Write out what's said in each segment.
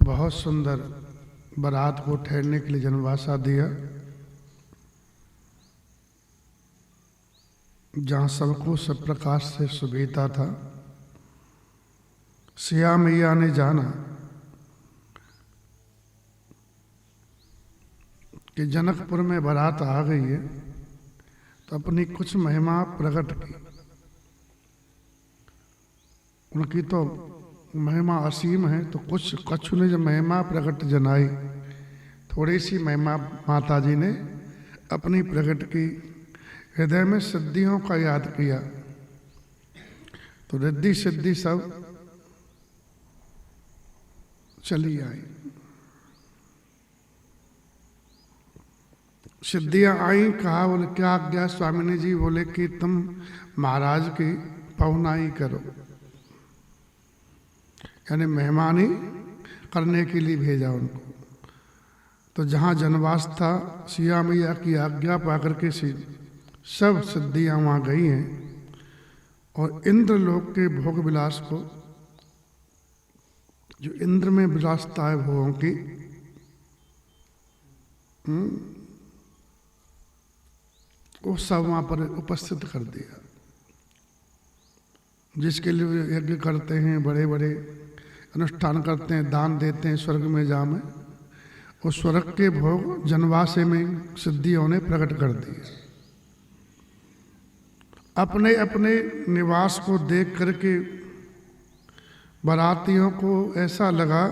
बहुत सुंदर बारात को ठहरने के लिए जनवासा दिया, जहाँ सबको सब प्रकार से सुविधा था। सिया मैया ने जाना कि जनकपुर में बारात आ गई है, तो अपनी कुछ महिमा प्रकट की। उनकी तो महिमा असीम है, तो कुछ कछु ने जो महिमा प्रकट जनाई, थोड़ी सी महिमा माता जी ने अपनी प्रकट की। हृदय में सिद्धियों का याद किया, तो रिद्धि सिद्धि सब चली आई। सिद्धियां आई, कहा बोले क्या आज्ञा स्वामिनी जी? बोले कि तुम महाराज की पहुनाई करो, यानी मेहमानी करने के लिए भेजा उनको। तो जहाँ जनवास था, सिया मैया की आज्ञा पाकर के सब सिद्धियां वहाँ गई हैं, और इंद्र लोक के भोग विलास को, जो इंद्र में विलासता है भोगों की, वो सब वहाँ पर उपस्थित कर दिया। जिसके लिए यज्ञ करते हैं, बड़े बड़े अनुष्ठान करते हैं, दान देते हैं स्वर्ग में जामे, वो स्वर्ग के भोग जनवासे में सिद्धियों ने प्रकट कर दिए। अपने अपने निवास को देख करके बारातियों को ऐसा लगा,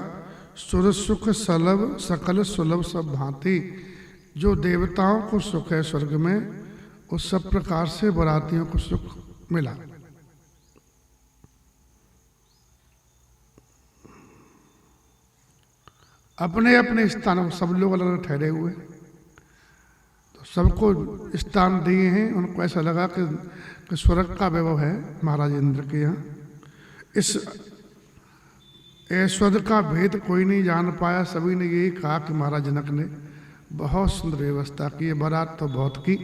सुर सुख सलभ सकल सुलभ सब भांति। जो देवताओं को सुख है स्वर्ग में, उस सब प्रकार से बारातियों को सुख मिला। अपने अपने स्थानों सब लोग अलग अलग ठहरे हुए, तो सबको स्थान दिए हैं। उनको ऐसा लगा कि स्वर्ग का वैभव है महाराज इंद्र के यहाँ। इस ऐश्वर्य का भेद कोई नहीं जान पाया। सभी ने यही कहा कि महाराज जनक ने बहुत सुंदर व्यवस्था की है। बारात तो बहुत की,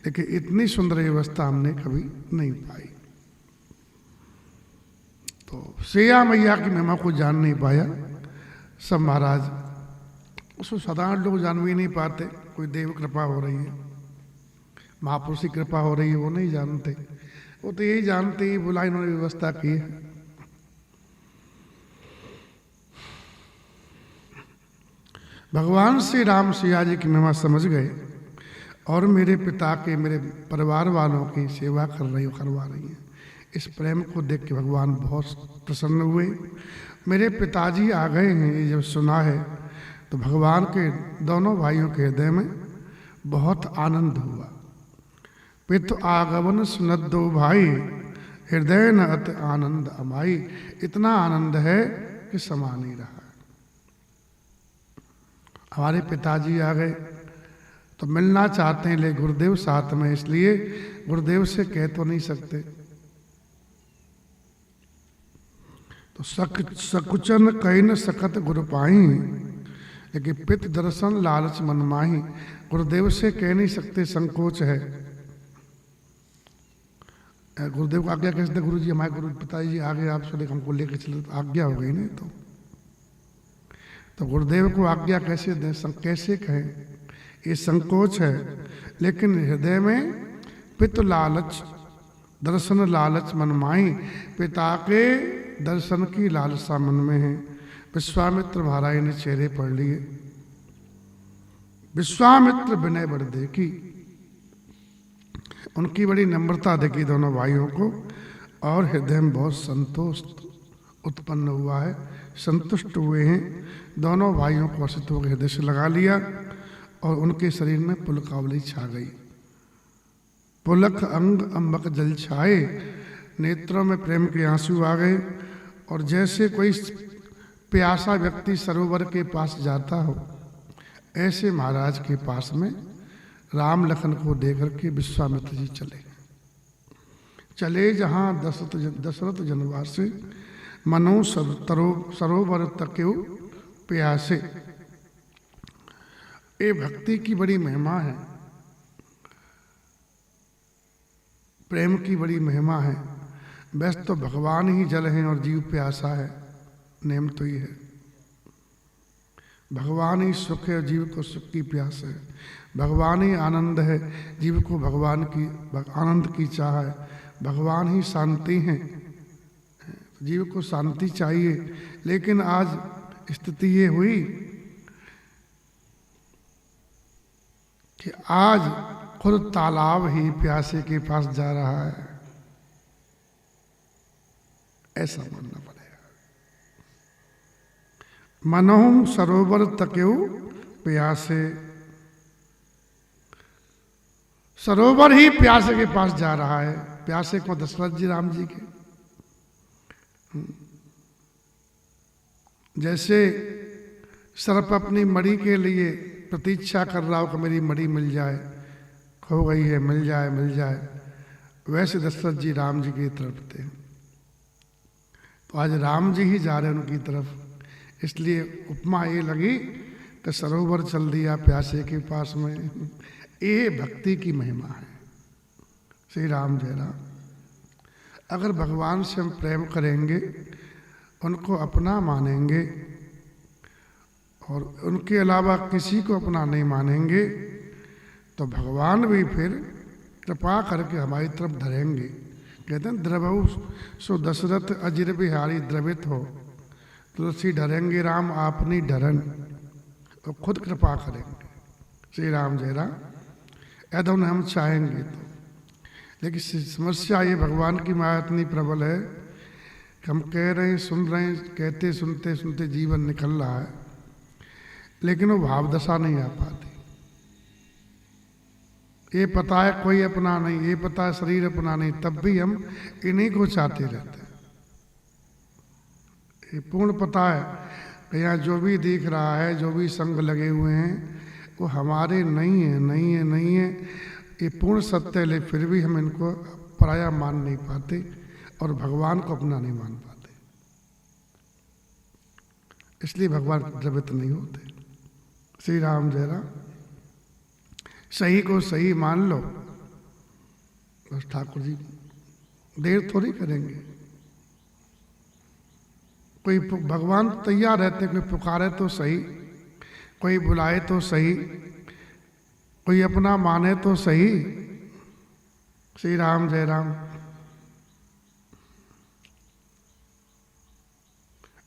लेकिन इतनी सुंदर व्यवस्था हमने कभी नहीं पाई। तो सिया मैया की महिमा को जान नहीं पाया सब महाराज। उसको साधारण लोग जान भी नहीं पाते। कोई देव कृपा हो रही है, महापुरुष की कृपा हो रही है, वो नहीं जानते। वो तो यही जानते ही बोला इन्होंने व्यवस्था की है। भगवान श्री राम सिया जी की महिमा समझ गए, और मेरे पिता के, मेरे परिवार वालों की सेवा करवा रही हैं। इस प्रेम को देख के भगवान बहुत प्रसन्न हुए। मेरे पिताजी आ गए हैं, ये जब सुना है तो भगवान के दोनों भाइयों के हृदय में बहुत आनंद हुआ। पितु आगमन सुनत दो भाई, हृदय न अत आनंद अमाई। इतना आनंद है कि समा नहीं रहा। हमारे पिताजी आ गए तो मिलना चाहते हैं, ले गुरुदेव साथ में, इसलिए गुरुदेव से कह तो नहीं सकते। तो सकुचन कहीं न सकत गुरु पाई, लेकिन पित दर्शन लालच मन माही। गुरुदेव से कह नहीं सकते, संकोच है। गुरुदेव को आज्ञा कैसे दे? गुरु जी, हमारे गुरु पिताजी आ गए, आप चले, हमको लेके चले, तो आज्ञा हो गई नहीं। तो गुरुदेव को आज्ञा कैसे दें, कैसे कहें? ये संकोच है। लेकिन हृदय में पित लालच, दर्शन लालच मन माही। पिता के दर्शन की लालसा मन में है। विश्वामित्र महाराज ने चेहरे पढ़ लिए। विश्वामित्र विनय बढ़ देखी, उनकी बड़ी नम्रता देखी दोनों भाइयों को, और हृदय में बहुत संतोष उत्पन्न हुआ है। संतुष्ट हुए हैं। दोनों भाइयों को वसित होकर हृदय से लगा लिया, और उनके शरीर में पुलकावली छा गई। पुलक अंग अंबक जल छाए, नेत्रों में प्रेम के आंसू आ गए। और जैसे कोई प्यासा व्यक्ति सरोवर के पास जाता हो, ऐसे महाराज के पास में राम लखन को देकर के विश्वामित्र जी चले जहाँ दशरथ जनवासे, मनो सरोवर तक्यो प्यासे। ये भक्ति की बड़ी महिमा है, प्रेम की बड़ी महिमा है। वैसे तो भगवान ही जल हैं और जीव प्यासा है, नेम तो ही है। भगवान ही सुख है, जीव को सुख की प्यास है। भगवान ही आनंद है, जीव को भगवान की आनंद की चाह है। भगवान ही शांति है, जीव को शांति चाहिए। लेकिन आज स्थिति ये हुई कि आज खुद तालाब ही प्यासे के पास जा रहा है, ऐसा मानना पड़ेगा। मनोहम सरोवर तकेऊ प्यासे, सरोवर ही प्यासे के पास जा रहा है। प्यासे को दशरथ जी राम जी के, जैसे सर्प अपनी मणि के लिए प्रतीक्षा कर रहा हो कि मेरी मणि मिल जाए, खो गई है, मिल जाए मिल जाए, वैसे दशरथ जी राम जी की तरफ थे। तो आज राम जी ही जा रहे हैं उनकी तरफ। इसलिए उपमा ये लगी कि सरोवर चल दिया प्यासे के पास में। ये भक्ति की महिमा है। श्री राम जय राम। अगर भगवान से हम प्रेम करेंगे, उनको अपना मानेंगे और उनके अलावा किसी को अपना नहीं मानेंगे, तो भगवान भी फिर कृपा करके हमारी तरफ धरेंगे। कहते हैं द्रवहु सो दशरथ अजिर बिहारी द्रवित हो, तुलसी डरेंगे राम आपनी डरन, तो खुद कृपा करेंगे। श्री राम जय राम। यदि उन्हें हम चाहेंगे तो। लेकिन समस्या ये भगवान की माया इतनी प्रबल है कि हम कह रहे हैं, सुन रहे हैं, कहते सुनते सुनते जीवन निकल रहा है, लेकिन वो भाव दशा नहीं आ पाती। ये पता है कोई अपना नहीं, ये पता है शरीर अपना नहीं, तब भी हम इन्हीं को चाहते रहते हैं। ये पूर्ण पता है कि यहाँ जो भी दिख रहा है, जो भी संग लगे हुए हैं, वो हमारे नहीं है, नहीं है, नहीं है। ये पूर्ण सत्य है, लेकिन फिर भी हम इनको पराया मान नहीं पाते और भगवान को अपना नहीं मान पाते। इसलिए भगवान द्रवित नहीं होते। श्री राम जय राम। सही को सही मान लो, बस ठाकुर जी देर थोड़ी करेंगे। कोई भगवान तैयार रहते, कोई पुकारे तो सही, कोई बुलाए तो सही, कोई अपना माने तो सही। श्री राम जय राम।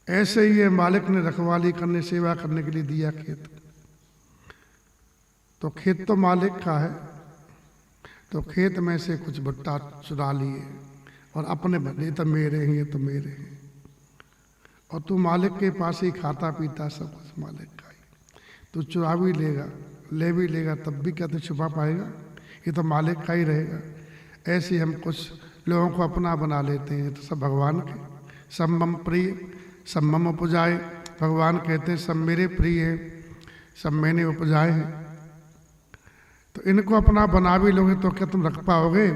ऐसे ही ये मालिक ने रखवाली करने, सेवा करने के लिए दिया खेत, तो खेत तो मालिक का है, तो खेत में से कुछ भुट्टा चुरा लिए और अपने बने, तो मेरे हैं, ये तो मेरे हैं। और तू मालिक के पास ही खाता पीता, सब कुछ मालिक का ही। तू चुरा भी लेगा, ले भी लेगा, तब भी क्या तू छुपा पाएगा? ये तो मालिक का ही रहेगा। ऐसे हम कुछ लोगों को अपना बना लेते हैं, तो सब भगवान के। सब मम प्रिय सब मम उपजाए, भगवान कहते हैं सब मेरे प्रिय हैं, सब मैंने उपजाए हैं। तो इनको अपना बना भी लोगे तो क्या तुम रख पाओगे?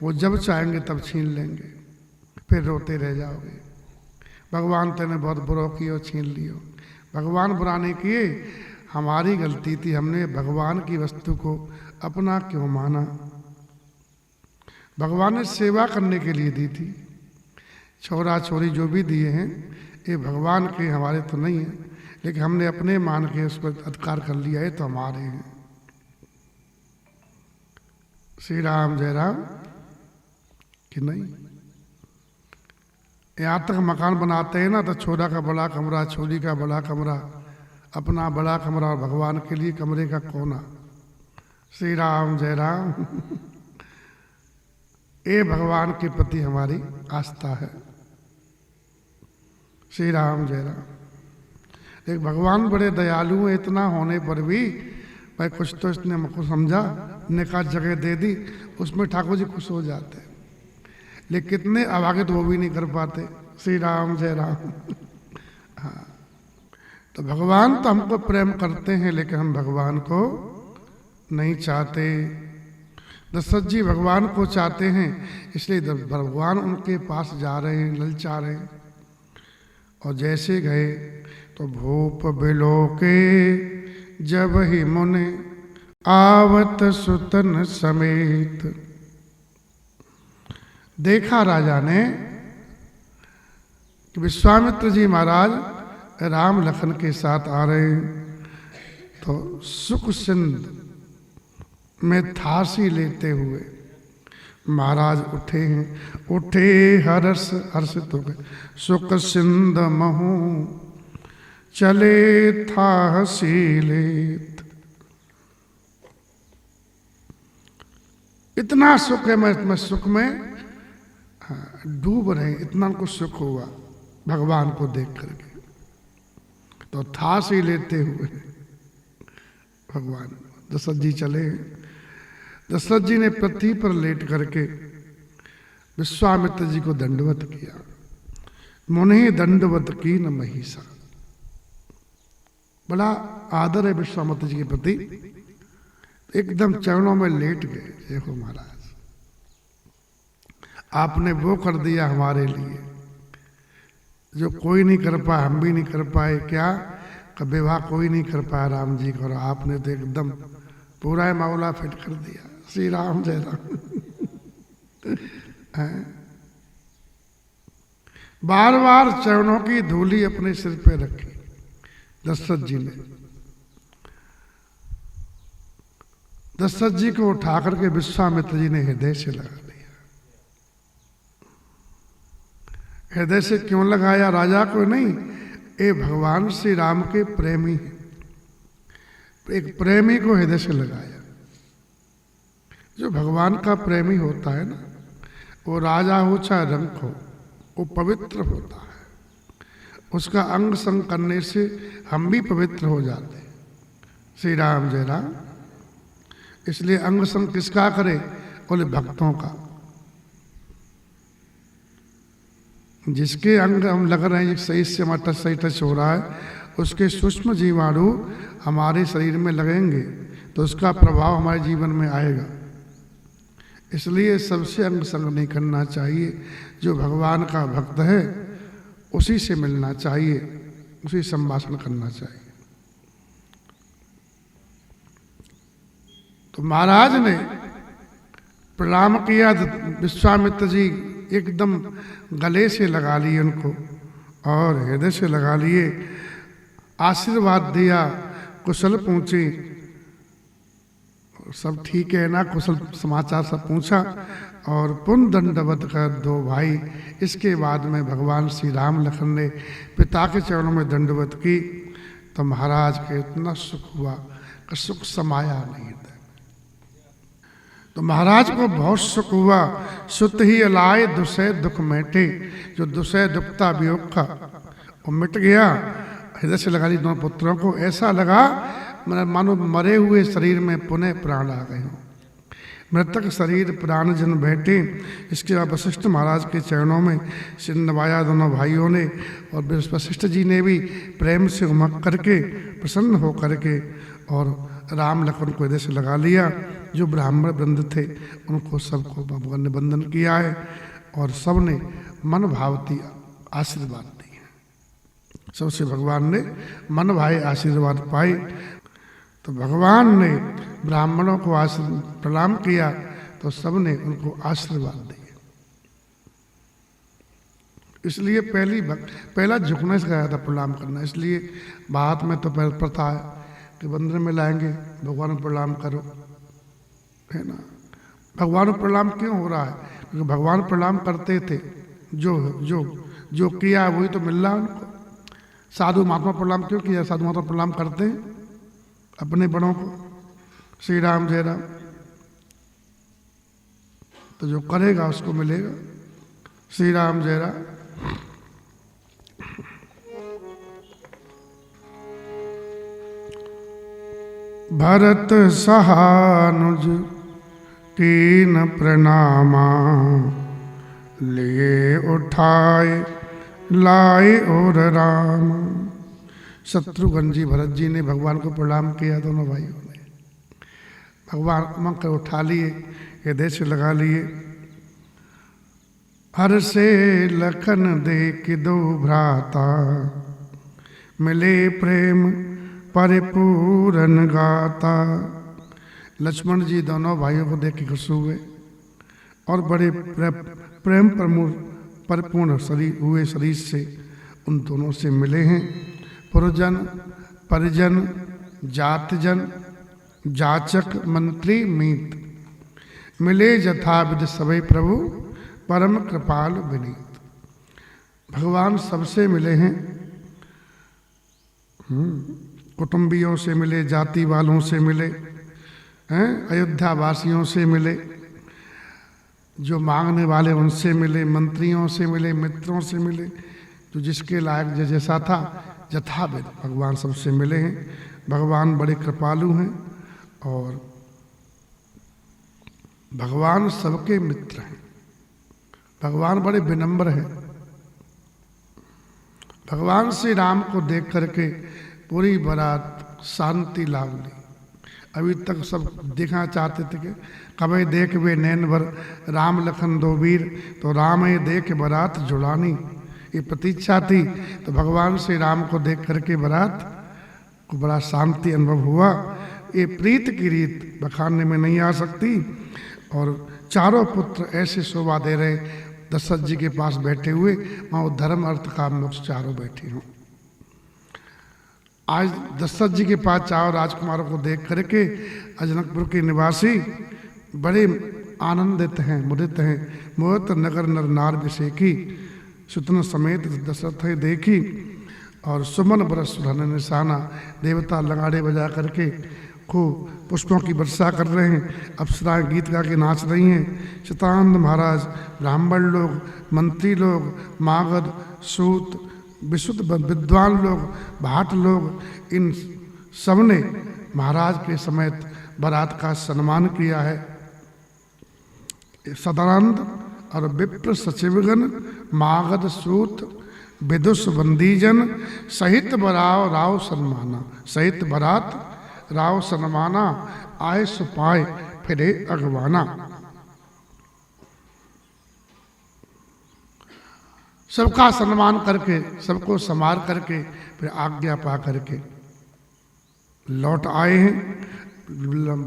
वो जब चाहेंगे तब छीन लेंगे, फिर रोते रह जाओगे। भगवान तेने बहुत बुरा किया, छीन लियो। भगवान बुरा नहीं किए, हमारी गलती थी, हमने भगवान की वस्तु को अपना क्यों माना। भगवान ने सेवा करने के लिए दी थी। छोरा छोरी जो भी दिए हैं ये भगवान के, हमारे तो नहीं है, लेकिन हमने अपने मान के उस पर अधिकार कर लिया है, तो हमारे हैं। श्री राम जय राम। कि नहीं, यहाँ तक मकान बनाते हैं ना, तो छोरा का बड़ा कमरा, छोरी का बड़ा कमरा, अपना बड़ा कमरा और भगवान के लिए कमरे का कोना। श्री राम जय राम। ये भगवान के प्रति हमारी आस्था है। श्री राम जय राम। एक भगवान बड़े दयालु हैं, इतना होने पर भी भाई कुछ तो इसने हमको समझा, निकाह जगह दे दी, उसमें ठाकुर जी खुश हो जाते हैं। लेकिन कितने अभागे तो वो भी नहीं कर पाते। श्री राम जय राम। हाँ, तो भगवान तो हमको प्रेम करते हैं, लेकिन हम भगवान को नहीं चाहते। दशरथ जी भगवान को चाहते हैं, इसलिए भगवान उनके पास जा रहे हैं, ललचा रहे हैं। और जैसे गए तो भूप बिलो के जब ही मुने आवत सुतन समेत। देखा राजा ने कि विश्वामित्र जी महाराज राम लखन के साथ आ रहे हैं तो सुख सिंध में थासी लेते हुए महाराज उठे हैं। उठे हर्ष हर्षित हो गए, सुख सिंध महू चले था हसीलेत। इतना सुख है, मैं सुख में डूब रहे, इतना उनको सुख हुआ भगवान को देख करके। तो थासी लेते हुए भगवान दशरथ जी चले। दशरथ जी ने पृथ्वी पर लेट करके विश्वामित्र जी को दंडवत किया। मुनि दंडवत की न महिषा। बड़ा आदर है विश्वामित्र जी के प्रति। एकदम चरणों में लेट गए, देखो महाराज आपने वो कर दिया हमारे लिए जो कोई नहीं कर पाया, हम भी नहीं कर पाए। क्या विवाह कोई नहीं कर पाया राम जी का, आपने तो एकदम पूरा मामला फिट कर दिया। श्री राम जय राम। बार बार चरणों की धूली अपने सिर पे रखी दशरथ जी ने। दशरथ जी को उठा करके विश्वामित्र जी ने हृदय से लगा लिया। हृदय से क्यों लगाया? राजा को नहीं, ये भगवान श्री राम के प्रेमी हैं। एक प्रेमी को हृदय से लगाया। जो भगवान का प्रेमी होता है ना, वो राजा हो चाहे रंक हो, वो पवित्र होता है। उसका अंग संग करने से हम भी पवित्र हो जाते हैं। श्री राम जय राम। इसलिए अंग संग किसका करे? बोले भक्तों का। जिसके अंग हम लग रहे हैं, सही से हमारा सही टच हो रहा है, उसके सूक्ष्म जीवाणु हमारे शरीर में लगेंगे तो उसका प्रभाव हमारे जीवन में आएगा। इसलिए सबसे अंग संग नहीं करना चाहिए। जो भगवान का भक्त है उसी से मिलना चाहिए, उसी संभाषण करना चाहिए। तो महाराज ने प्रणाम किया। विश्वामित्र जी एकदम गले से लगा लिए उनको और हृदय से लगा लिए। आशीर्वाद दिया, कुशल पूछे, सब ठीक है ना, कुशल समाचार सब पूछा और पुनः दंडवत कर दो भाई। इसके बाद में भगवान श्री राम लखन ने पिता के चरणों में दंडवत की। तो महाराज के इतना सुख हुआ कि सुख समाया नहीं था। तो महाराज को बहुत सुख हुआ। सुत ही अलाए दुसह दुख मिटे। जो दुसह दुखता वियोग का वो मिट गया। हृदय से लगा ली दोनों पुत्रों को। ऐसा लगा मानो मरे हुए शरीर में पुनः प्राण आ गए हों। मृतक शरीर प्राण जन बैठे। इसके बाद वशिष्ठ महाराज के चरणों में सिर नवाया दोनों भाइयों ने। और वशिष्ठ जी ने भी प्रेम से उमक करके प्रसन्न हो करके और राम लखन को हृदय से लगा लिया। जो ब्राह्मण वृंद थे उनको सबको भगवान ने वंदन किया है और सबने मन भावती आशीर्वाद दिए। सबसे भगवान ने मन भाई आशीर्वाद पाए। तो भगवान ने ब्राह्मणों को प्रणाम किया तो सबने उनको आशीर्वाद दिए। इसलिए पहला झुकने से गया था प्रणाम करना। इसलिए बात में तो पहले प्रथा है कि मंदिर में लाएंगे भगवान को प्रणाम करो, है ना। भगवान को प्रणाम क्यों हो रहा है? क्योंकि भगवान प्रणाम करते थे। जो जो जो किया वही तो मिल रहा है उनको। साधु महात्मा प्रणाम क्यों किया? साधु महात्मा प्रणाम करते हैं अपने बड़ों को। श्री राम जय राम। तो जो करेगा उसको मिलेगा। श्री राम जय राम। भरत सहानुज कीन प्रणामा। लिए उठाए लाए और राम। शत्रुघ्न जी भरत जी ने भगवान को प्रणाम किया। दोनों भाइयों ने भगवान उमंग कर उठा लिए, हृदय से लगा लिए। हर से लखन देख दो भ्राता। मिले प्रेम परिपूरन गाता। लक्ष्मण जी दोनों भाइयों को देख के खुश हुए और बड़े प्रेम परिपूर्ण शरीर हुए शरीर से उन दोनों से मिले हैं। पुरजन, परिजन, जातजन, जाचक, मंत्री, मीत, मिले यथाविध सबै प्रभु, परम कृपाल विनीत। भगवान सबसे मिले हैं, कुटुंबियों से मिले, जाति वालों से मिले, अयोध्या वासियों से मिले, जो मांगने वाले उनसे मिले, मंत्रियों से मिले, मित्रों से मिले, जो जिसके लायक जैसा था यथाविध भगवान सबसे मिले हैं। भगवान बड़े कृपालु हैं और भगवान सबके मित्र हैं। भगवान बड़े विनम्र हैं। भगवान श्री राम को देख करके पूरी बारात शांति लाभ ली। अभी तक सब देखना चाहते थे कि कभी देख वे नैन भर राम लखन दो वीर, तो राम ये देख बारात जुड़ानी, ये प्रतीक्षा थी। तो भगवान श्री राम को देख करके बारात को बड़ा शांति अनुभव हुआ। ये प्रीत की रीत बखानने में नहीं आ सकती। और चारों पुत्र ऐसे शोभा दे रहे, दशरथ जी के पास बैठे हुए, वहाँ वो धर्म अर्थ काम मोक्ष चारों बैठे हों। आज दशरथ जी के पास चारों राजकुमारों को देख करके अजनकपुर के निवासी बड़े आनंदित हैं, मुदित हैं। मोहत नगर नर नार विषेकी, सुतन समेत दशरथ देखी। और सुमन बरस सुधन निशाना, देवता लगाड़े बजा करके खूब पुष्पों की वर्षा कर रहे हैं। अप्सराएं गीत गा के नाच रही हैं। चित्रानंद महाराज, ब्राह्मण लोग, मंत्री लोग, मागध, सूत, विशुद्ध विद्वान लोग, भाट लोग, इन सब ने महाराज के समेत बारात का सम्मान किया है। सदानंद और विप्र सचिवगण, मागध, सूत, विदुष बंदीजन सहित बराव राव सन्माना, सहित बारात राव सन्माना, आए सुपाए फिरे अगवाना। सबका सम्मान करके, सबको संवार करके फिर आज्ञा पा करके लौट आए हैं।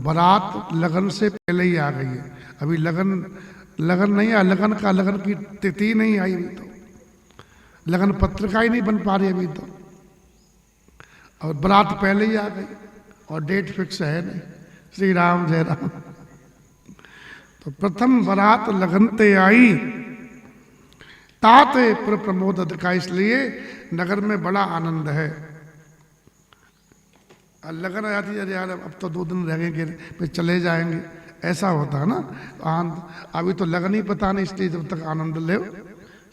बारात लगन से पहले ही आ गई है। अभी लगन नहीं आया, लगन की तिथि नहीं आई अभी तो, लगन पत्रिका ही नहीं बन पा रही अभी तो, और बारात पहले ही आ गई और डेट फिक्स है नहीं। श्री राम जय राम। तो प्रथम बारात लगनते आई, ताते पुर प्रमोद अधिका, इसलिए नगर में बड़ा आनंद है। लगन आ जाती है, यार अब तो 2 दिन रहेंगे फिर चले जाएंगे, ऐसा होता है ना आनंद। अभी तो लगन ही पता नहीं, इसलिए जब तक आनंद ले।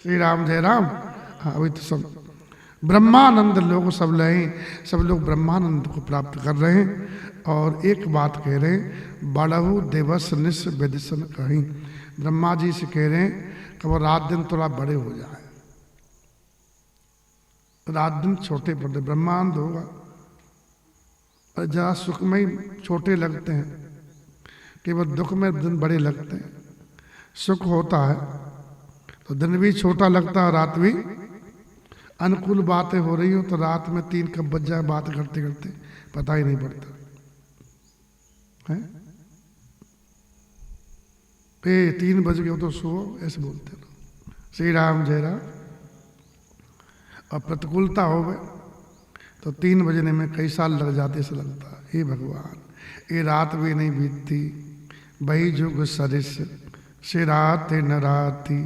श्री राम जय राम। हाँ, अभी तो सब ब्रह्मानंद लोग सब लें, सब लोग ब्रह्मानंद को प्राप्त कर रहे हैं। और एक बात कह रहे हैं, बड़हु दिवस निस विदिशन कहीं। ब्रह्मा जी से कह रहे हैं कि वो रात दिन थोड़ा बड़े हो जाए, रात दिन छोटे पड़ते, ब्रह्मानंद होगा। और जहाँ सुख में ही छोटे लगते हैं, केवल दुख में दिन बड़े लगते हैं। सुख होता है तो दिन भी छोटा लगता है, रात भी। अनुकूल बातें हो रही हो तो रात में 3 कब बज जाए बात करते करते पता ही नहीं पड़ता है। 3 बज गए तो सो, ऐसे बोलते लोग। श्री राम जय राम। और प्रतिकूलता हो गए तो 3 बजने में कई साल लग जाते, ऐसा लगता है हे भगवान, ये रात भी नहीं बीतती। बही जुग सरिस से रात न राती।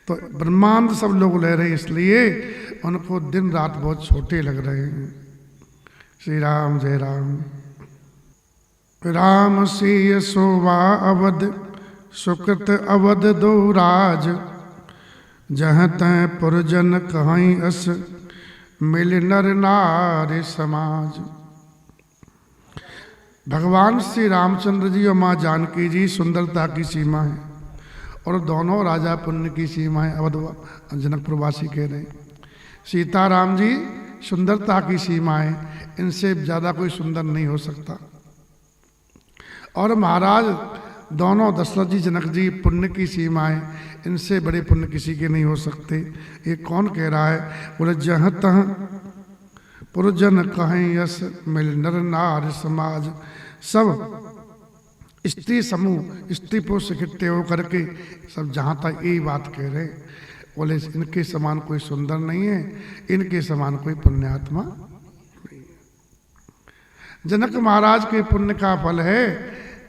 तो ब्रह्मांड सब लोग ले रहे हैं, इसलिए उनको दिन रात बहुत छोटे लग रहे हैं। श्री राम जय राम। राम सिय शोभा अवध, सुकृत अवध दो राज। जहाँ तय पुरजन कहीं अस, मिल नर नारी समाज। भगवान श्री रामचंद्र जी और माँ जानकी जी सुंदरता की सीमा है, और दोनों राजा पुण्य की सीमा है। अवध जनकपुरवासी कह रहे हैं, सीताराम जी सुंदरता की सीमा है, इनसे ज़्यादा कोई सुंदर नहीं हो सकता। और महाराज दोनों दशरथ जी जनक जी पुण्य की सीमा है, इनसे बड़े पुण्य किसी के नहीं हो सकते। ये कौन कह रहा है? बोले जहाँ तहाँ पुरजन कहें यस, मिल नर नार समाज। सब स्त्री समूह, स्त्री पुरुष इकट्ठे होकर के सब जहाँ तक यही बात कह रहे, बोले इनके समान कोई सुंदर नहीं है, इनके समान कोई पुण्यात्मा नहीं है। जनक महाराज के पुण्य का फल है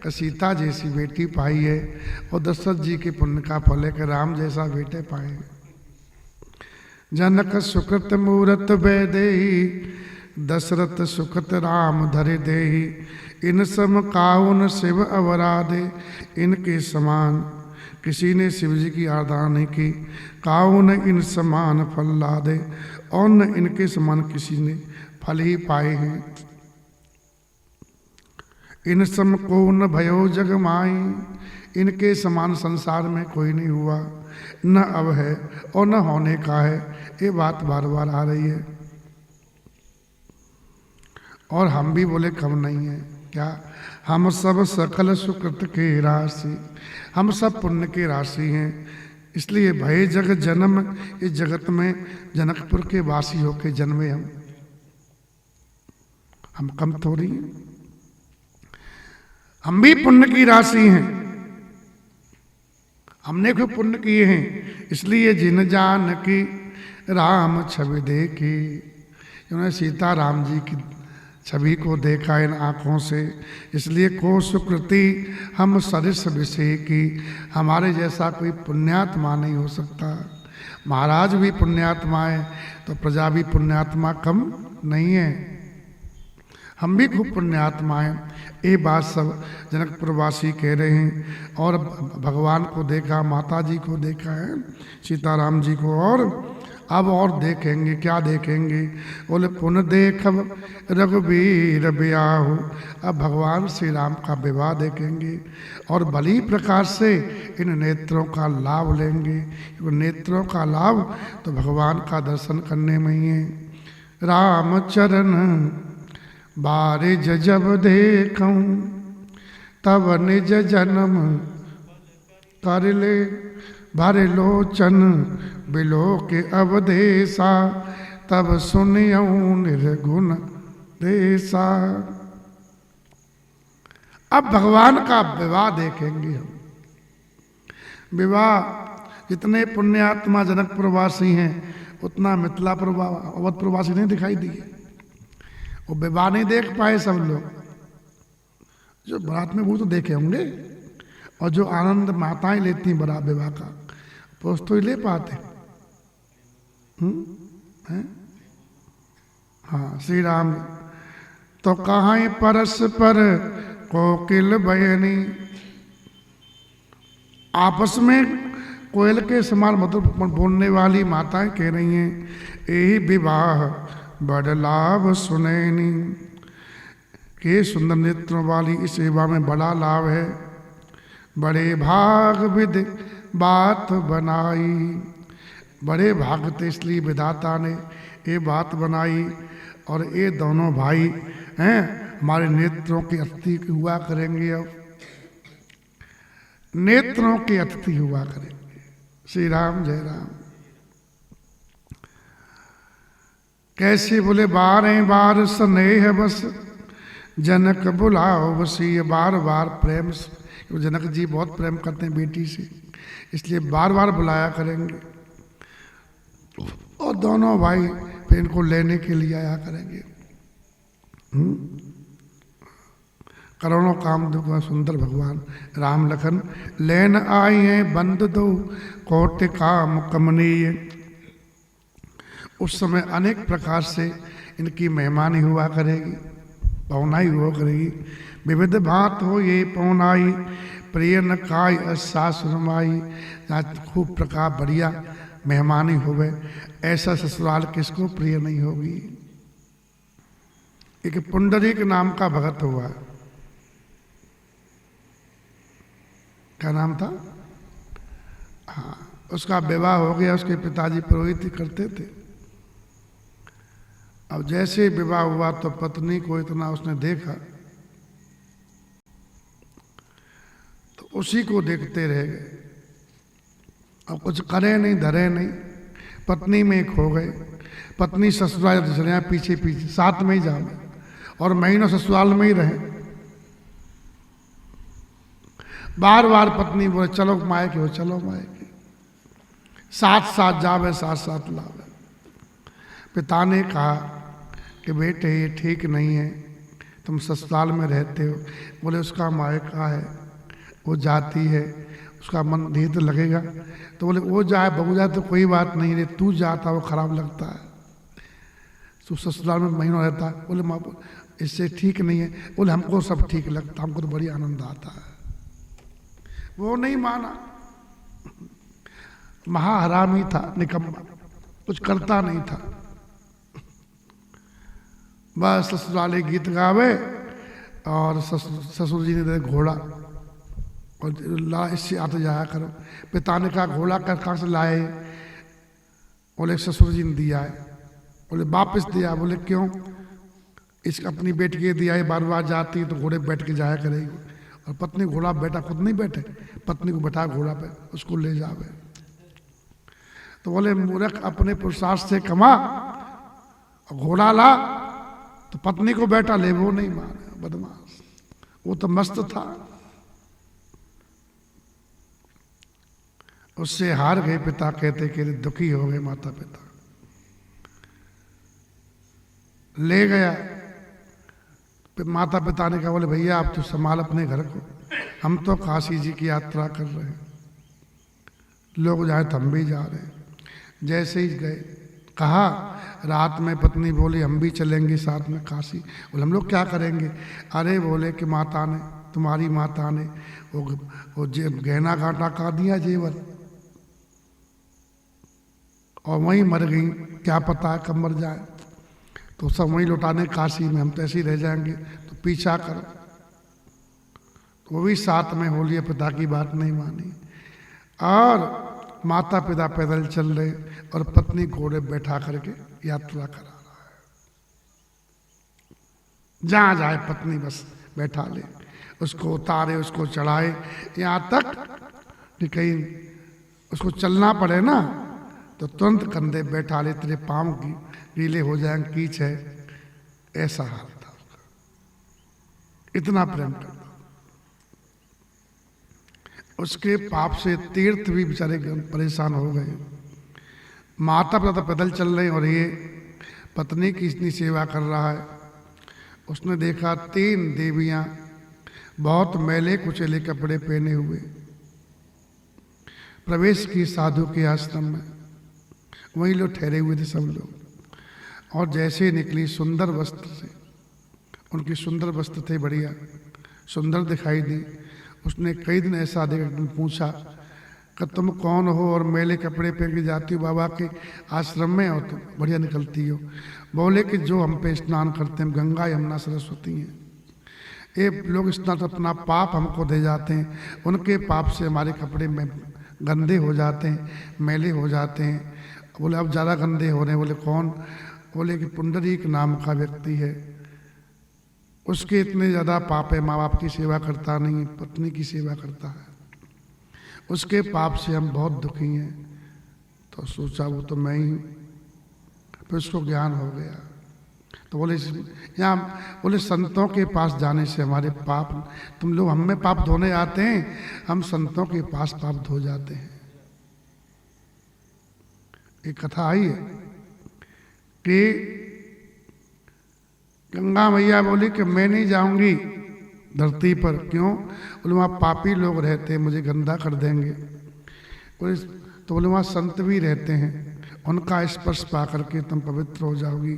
कि सीता जैसी बेटी पाई है, और दशरथ जी के पुण्य का फल है कि राम जैसा बेटे पाए। जनक सुकृत मूरत वैदेही, दशरथ सुकृत राम धरे देही। इन सम काउन शिव अवराधे, इनके समान किसी ने शिव जी की आराधना नहीं की। काउन इन समान फल लादे, और न इनके समान किसी ने फल ही पाए हैं। इन सम को न भयो जग माई, इनके समान संसार में कोई नहीं हुआ, न अब है और न होने का है। ये बात बार बार आ रही है। और हम भी बोले कम नहीं है क्या? हम सब सकल सुकृत के राशि, हम सब पुण्य के राशि हैं। इसलिए भय जग जन्म, इस जगत में जनकपुर के वासी होके जन्मे हम कम थोड़ी हैं। हम भी पुण्य की राशि हैं, हमने कोई पुण्य किए हैं। इसलिए जिन जान की राम छवि देखी, उन्होंने सीता राम जी की छवि को देखा इन आँखों से। इसलिए को सुकृति हम सरिस विषय की, हमारे जैसा कोई पुण्यात्मा नहीं हो सकता। महाराज भी पुण्यात्मा है तो प्रजा भी पुण्यात्मा कम नहीं है। हम भी खूब पुण्यात्मा हैं। ये बात सब जनकपुरवासी कह रहे हैं। और भगवान को देखा, माता जी को देखा है, सीताराम जी को, और अब और देखेंगे। क्या देखेंगे? बोले पुन देखब रघुबीर ब्याहु, अब भगवान श्री राम का विवाह देखेंगे और भली प्रकार से इन नेत्रों का लाभ लेंगे। नेत्रों का लाभ तो भगवान का दर्शन करने में ही है। राम चरण बारिज जब देखूं, तब निज जन्म कर ले, भरे लोचन बिलो के अवधेसा, तब सुनियऊं निर्गुण देसा। अब भगवान का विवाह देखेंगे हम। विवाह जितने पुण्यात्मा जनकपुरवासी हैं उतना मिथिला अवध प्रवासी नहीं दिखाई दिए। वो विवाह नहीं देख पाए सब लोग। जो बारात में वो तो देखे होंगे, और जो आनंद माताएं लेती बड़ा विवाह का, पुरुष तो ही ले पाते हैं। हाँ, श्री राम तो कहाँ परस्पर कोकिल बयनी, आपस में कोयल के समान मधुर बोलने वाली माताएं कह रही हैं, यही विवाह बड़ लाभ सुनैनी, के सुंदर नेत्रों वाली इस सेवा में बड़ा लाभ है। बड़े भाग विद बात बनाई, बड़े भाग थे इसलिए विधाता ने ये बात बनाई। और ये दोनों भाई हैं हमारे नेत्रों के अतिथि हुआ करेंगे। अब नेत्रों के अतिथि हुआ करेंगे। श्री राम जय राम। कैसे बोले? बारें बार स्नेह बस जनक बुलाओ बसी, बार बार प्रेम से। जनक जी बहुत प्रेम करते हैं बेटी से, इसलिए बार बार बुलाया करेंगे। और दोनों भाई फिर इनको लेने के लिए आया करेंगे। करोड़ों काम दुख सुंदर भगवान राम लखन लेन आए हैं, बंद दो कोटि काम कमनीय। उस समय अनेक प्रकार से इनकी मेहमानी हुआ करेगी, पौनाई हुआ करेगी। विविध भात हो ये पौनाई, प्रिय न काय सासुरमाई। खूब प्रकार बढ़िया मेहमानी होवे, ऐसा ससुराल किसको प्रिय नहीं होगी। एक पुंडरीक नाम का भगत हुआ, क्या नाम था? हाँ, उसका विवाह हो गया। उसके पिताजी पुरोहित करते थे। अब जैसे विवाह हुआ तो पत्नी को इतना उसने देखा तो उसी को देखते रह गए। अब कुछ करे नहीं, धरे नहीं, पत्नी में खो गए। पत्नी ससुराल चले पीछे पीछे, साथ में ही जा, और महीनों ससुराल में ही रहे। बार बार पत्नी बोले चलो मायके हो, चलो मायके। साथ साथ जावे साथ साथ लावे। पिता ने कहा कि बेटे ये ठीक नहीं है, तुम ससुराल में रहते हो। बोले उसका मायका है, वो जाती है, उसका मन देह तो लगेगा। तो बोले वो जाए बहू जाए तो कोई बात नहीं है, तू जाता वो खराब लगता है, तू ससुराल में महीनों रहता है। बोले माँ इससे ठीक नहीं है। बोले हमको सब ठीक लगता, हमको तो बड़ी आनंद आता है। वो नहीं माना, महाहरामी था, निकम्मा, कुछ करता नहीं था। बस ससुराले गीत गावे और ससुर जी ने दे घोड़ा और ला इससे आते जाया करो। पिता ने कहा घोड़ा कहाँ से लाए? बोले ससुर जी ने दिया है। बोले वापस दिया? बोले क्यों? इसका अपनी बेटी के दिया है, बार बार जाती तो घोड़े बैठ के जाया करेगी। और पत्नी घोड़ा बैठा, खुद नहीं बैठे, पत्नी को बैठा घोड़ा पे, उसको ले जावे। तो बोले मूर्ख, अपने पुरुषार्थ से कमा, घोड़ा ला तो पत्नी को बैठा ले, वो नहीं माने, बदमाश। वो तो मस्त था, उससे हार गए। पिता कहते कि दुखी हो गए माता पिता। ले गया, माता पिता ने कहा बोले भैया आप तो संभाल अपने घर को, हम तो काशी जी की यात्रा कर रहे हैं, लोग जाए तो हम भी जा रहे हैं। जैसे ही गए, कहा रात में पत्नी बोली हम भी चलेंगे साथ में काशी। बोले हम लोग क्या करेंगे? अरे बोले कि माता ने, तुम्हारी माता ने वो गहना घाटा का दिया जेवर, और वहीं मर गई, क्या पता है कब मर जाए, तो सब वहीं लौटाने काशी में, हम तो ऐसे ही रह जाएंगे, तो पीछा करो। तो वो भी साथ में हो लिया, पिता की बात नहीं मानी। और माता पिता पैदल चल रहे और पत्नी घोड़े बैठा करके यात्रा करा रहा है। जहां जाए पत्नी बस बैठा ले, उसको उतारे, उसको चढ़ाए, यहां तक कि कहीं उसको चलना पड़े ना तो तुरंत कंधे बैठा ले, तेरे पांव की गीले हो जाएंगे, कीच है, ऐसा हाल था उसका। इतना प्रेम करता। उसके पाप से तीर्थ भी बेचारे परेशान हो गए। माता पिता पैदल चल रहे और ये पत्नी की इतनी सेवा कर रहा है। उसने देखा 3 देवियां बहुत मैले कुचेले कपड़े पहने हुए प्रवेश की साधु के आश्रम में। वही लोग ठहरे हुए थे सब लोग, और जैसे निकली सुंदर वस्त्र से, उनके सुंदर वस्त्र थे, बढ़िया सुंदर दिखाई दी। उसने कई दिन ऐसा देखा, पूछा कि तुम कौन हो और मैले कपड़े पहन के जाती हो बाबा के आश्रम में, और तुम बढ़िया निकलती हो। बोले कि जो हम पे स्नान करते हैं, गंगा यमुना सरस्वती हैं, ये लोग स्नान अपना पाप हमको दे जाते हैं, उनके पाप से हमारे कपड़े में गंदे हो जाते हैं, मैले हो जाते हैं। बोले अब ज़्यादा गंदे हो रहे हैं। बोले कौन? बोले कि पुंडरीक नाम का व्यक्ति है, उसके इतने ज़्यादा पाप है, माँ बाप की सेवा करता नहीं, पत्नी की सेवा करता है, उसके पाप से हम बहुत दुखी हैं। तो सोचा वो तो मैं ही। फिर उसको ज्ञान हो गया। तो बोले यहाँ, बोले संतों के पास जाने से हमारे पाप, तुम लोग हम में पाप धोने आते हैं, हम संतों के पास पाप धो जाते हैं। एक कथा आई है कि गंगा मैया बोली कि मैं नहीं जाऊंगी धरती पर। क्यों? बोले वहाँ पापी लोग रहते हैं, मुझे गंदा कर देंगे। तो बोले वहाँ संत भी रहते हैं, उनका स्पर्श पा करके तुम पवित्र हो जाओगी।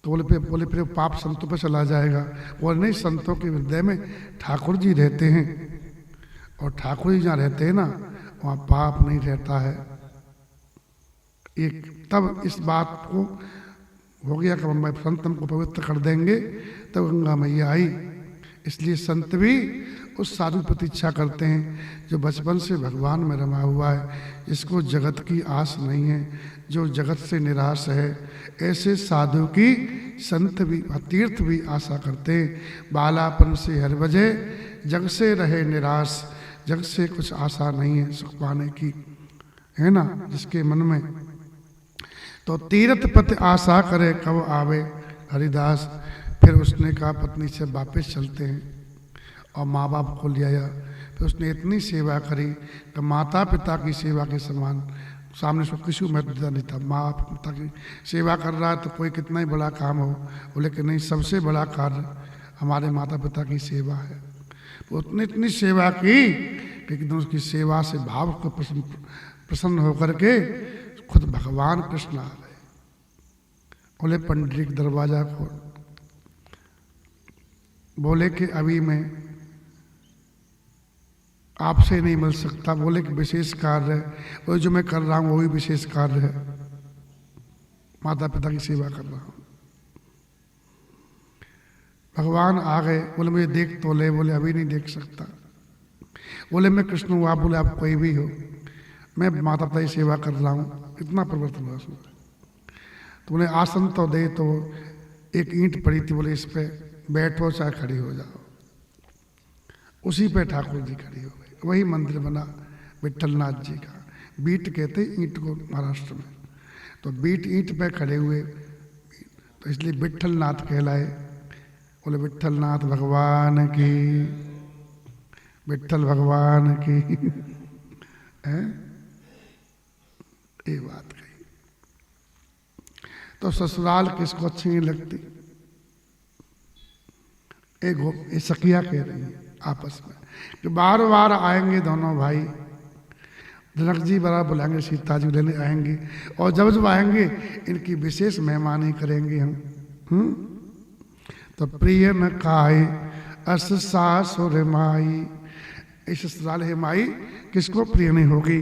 तो बोले फिर पाप संतों पर चला जाएगा। बोले नहीं, संतों के हृदय में ठाकुर जी रहते हैं, और ठाकुर जी जहाँ रहते हैं ना वहाँ पाप नहीं रहता है। एक तब इस बात को हो गया कि मैं संत हमको पवित्र कर देंगे, तब गंगा मैया आई। इसलिए संत भी उस साधु प्रतीक्षा करते हैं जो बचपन से भगवान में रमा हुआ है, जिसको जगत की आस नहीं है, जो जगत से निराश है। ऐसे साधु की संत भी, तीर्थ भी आशा करते हैं। बालापन से हर वजह जग से रहे निराश, जग से कुछ आशा नहीं है सुख पाने की, है ना, जिसके मन में। तो तीर्थ पति आशा करे कब आवे हरिदास। फिर उसने कहा पत्नी से वापस चलते हैं, और माँ बाप को ले आया। तो उसने इतनी सेवा करी कि माता पिता की सेवा के समान, सामने उसको किसी को महत्व नहीं था। माँ पिता की सेवा कर रहा है तो कोई कितना ही बड़ा काम हो, बोले कि नहीं, सबसे बड़ा कार्य हमारे माता पिता की सेवा है। तो उसने इतनी सेवा की कि एकदम उसकी सेवा से भाव को प्रसन्न होकर के खुद भगवान कृष्ण आ गए। बोले पंडित दरवाजा खोल। बोले कि अभी मैं आपसे नहीं मिल सकता। बोले कि विशेष कार्य है, वो जो मैं कर रहा हूँ वो भी विशेष कार्य है, माता पिता की सेवा कर रहा हूँ। भगवान आ गए। बोले मुझे देख तो ले। बोले अभी नहीं देख सकता। बोले मैं कृष्ण हूँ। आप बोले आप कोई भी हो, मैं माता पिता की सेवा कर रहा हूँ। इतना परिवर्तन हुआ उसमें। तो बोले आसन तो दे। तो एक ईंट पड़ी थी, बोले इस पे बैठो चाहे खड़ी हो जाओ। उसी पे ठाकुर जी खड़ी हो गए। वही मंदिर बना विट्ठलनाथ जी का। बीट कहते ईंट को महाराष्ट्र में। तो बीट ईंट पे खड़े हुए तो इसलिए विट्ठलनाथ कहलाए। बोले विट्ठलनाथ भगवान की, विट्ठल भगवान की है। ये बात कही। तो ससुराल किसको अच्छी नहीं लगती? एक सखिया कह रही है आपस में कि बार बार आएंगे दोनों भाई। जनक जी बड़ा बुलाएंगे, सीता जी लेने आएंगे, और जब जब आएंगे इनकी विशेष मेहमानी करेंगे हम। तो प्रिय न खाए अस सासुर माई। इस ससुराल है माई किसको प्रिय नहीं होगी?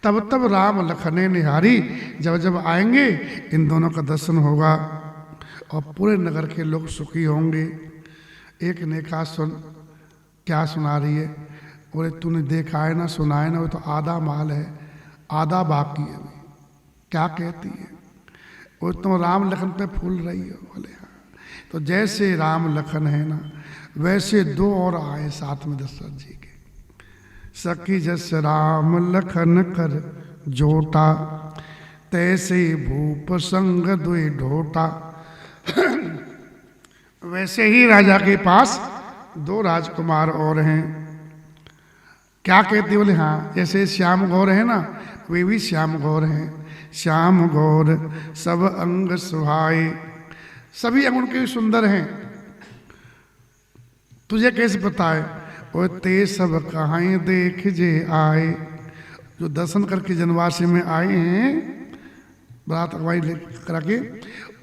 तब तब राम लखने निहारी। जब जब आएंगे इन दोनों का दर्शन होगा और पूरे नगर के लोग सुखी होंगे। एक ने कहा सुन, क्या सुना रही है? बोले तूने देखा है ना, सुना है ना, वो तो आधा माल है, आधा बाकी है। क्या कहती है? वो तो राम लखन पे फूल रही है। बोले हाँ। तो जैसे राम लखन है ना, वैसे दो और आए साथ में दशरथ जी के। सखी जस राम लखन कर जोटा, तैसे भूप संग दुई ढोटा। वैसे ही राजा के पास दो राजकुमार और हैं। क्या कहते? बोले हाँ, जैसे श्याम गौर है ना, वे भी श्याम गौर हैं। श्याम गौर सब अंग सुहाए। सभी अंग उनके सुंदर हैं। तुझे कैसे पता है? वो ते सब कहाँ देख जे आए। जो दर्शन करके जनवासी में आए हैं, बारात अगवाई करा के,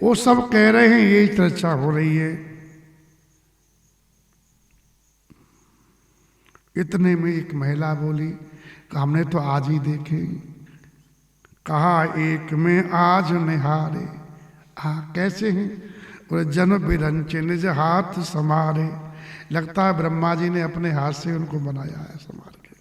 वो सब कह रहे हैं यही चर्चा हो रही है। इतने में एक महिला बोली कि हमने तो आज ही देखे। कहा एक में आज निहारे। हाँ कैसे हैं? बोले जन बिरंचे निज हाथ समारे। लगता है ब्रह्मा जी ने अपने हाथ से उनको बनाया है संभाल के।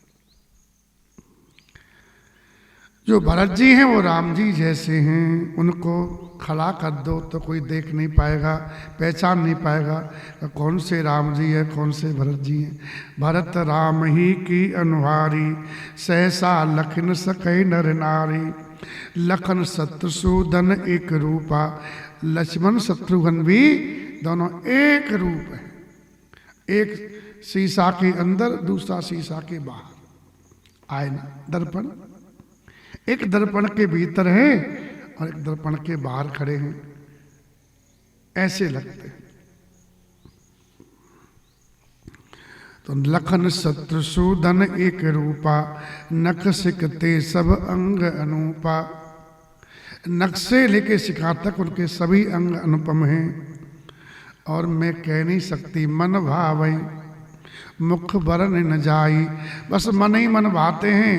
जो भरत जी हैं वो राम जी जैसे हैं। उनको खड़ा कर दो तो कोई देख नहीं पाएगा, पहचान नहीं पाएगा कौन से राम जी है, कौन से भरत जी हैं। भरत राम ही की अनुहारी, सहसा लखन सकै नर नारी। लखन शत्रुसूदन एक रूपा, लक्ष्मण शत्रुघ्न भी दोनों एक रूप है। एक शीशा के अंदर, दूसरा शीशा के बाहर। आईना, दर्पण, एक दर्पण के भीतर है और एक दर्पण के बाहर खड़े हैं, ऐसे लगते हैं। तो लखन शत्रुसूदन एक रूपा, नख सिकते सब अंग अनूपा। नख से लेके शिखा तक उनके सभी अंग अनुपम हैं। और मैं कह नहीं सकती मन भावई, मुख वरण न जाई। बस मन ही मन भाते हैं,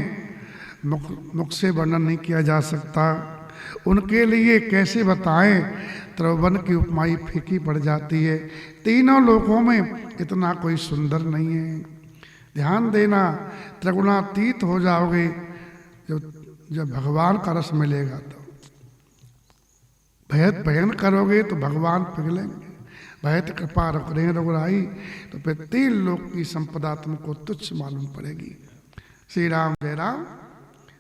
मुख से वर्णन नहीं किया जा सकता। उनके लिए कैसे बताएं? त्रिभुवन की उपमाई फीकी पड़ जाती है। तीनों लोकों में इतना कोई सुंदर नहीं है। ध्यान देना, त्रिगुणातीत हो जाओगे जब भगवान का रस मिलेगा। तो भयन करोगे तो भगवान पिघलेंगे। भयत कृपा रघुरे रघुराई, तो फिर तीन लोक की संपदा तुमको तुच्छ मालूम पड़ेगी। श्री राम जय राम।